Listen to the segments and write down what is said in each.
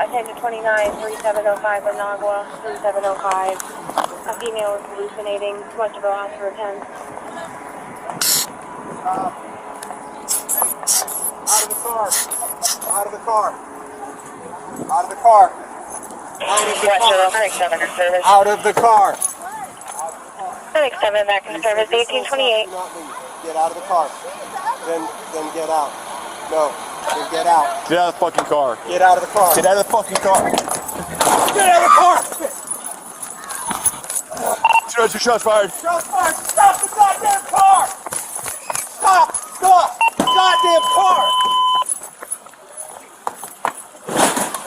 Attend to 29-3705 Managua, 3705. A female is hallucinating. Too much of a loss for attend. Out of the car. Out of the car. Out of the car. Out of the car. Out of the car. 7 back in service, 1828. Get out of the car. Then get out. No, then get out. Get out of the fucking car. Get out of the car. Get out of the fucking car. Get out of the car. Shots fired. Shots fired. Stop the goddamn car. Stop the goddamn car.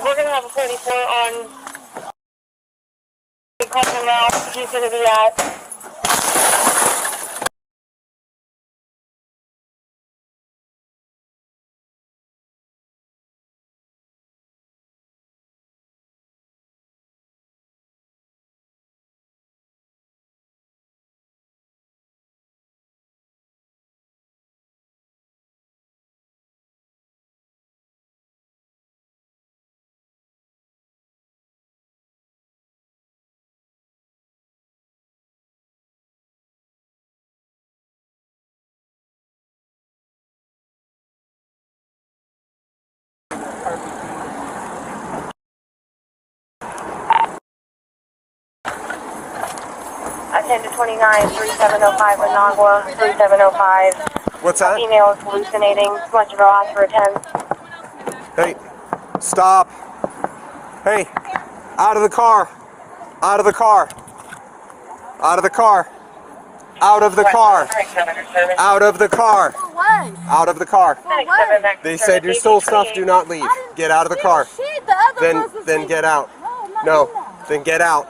We're going to have a 44 on the customer now. He's going to be at... Attend to 29-3705 Managua, 3705. What's that? Female is hallucinating. Too much of a loss for attend. Hey, stop. Hey, out of the car. Out of the car. Out of the car. Out of the car. Out of the car. Out of the car. They said you stole stuff, do not leave. Get out of the car. Then get out. No, then get out.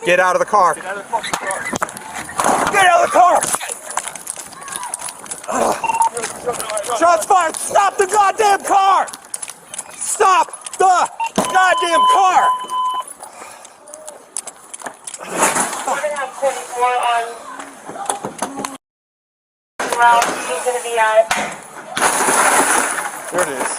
Get out of the car. Get out of the car. Get out of the car. Shots fired. Stop the goddamn car. Stop the goddamn car. We're going to have 44 on route. He's going to be at... There it is.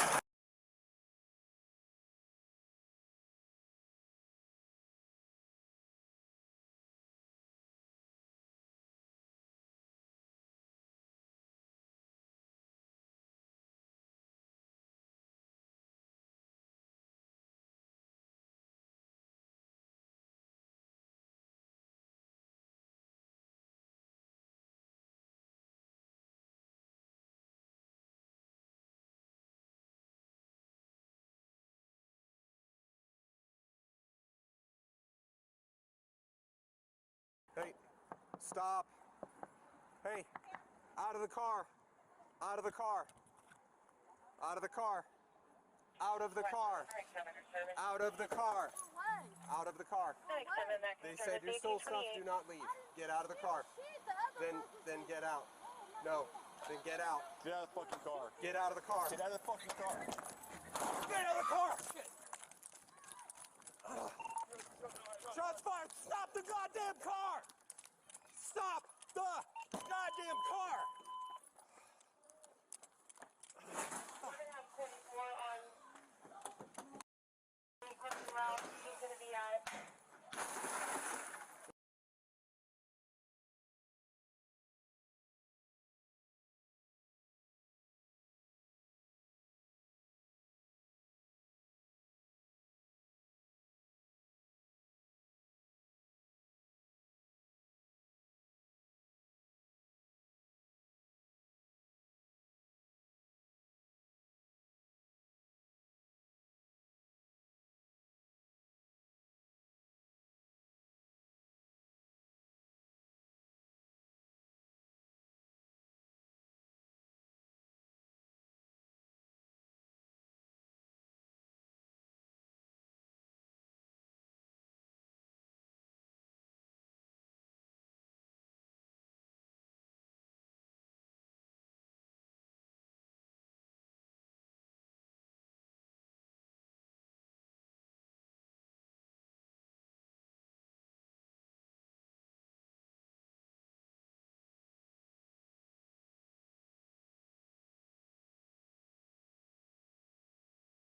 Hey, stop. Hey, out of the car. Out of the car. Out of the car. Out of the car. Out of the car. Out of the car. They said you stole stuff, do not leave. Get out of the car. Then get out. No, then get out. Get out of the fucking car. Get out of the car. Get out of the fucking car. Get out of the car. Shots fired. Stop the goddamn car. Stop the goddamn car.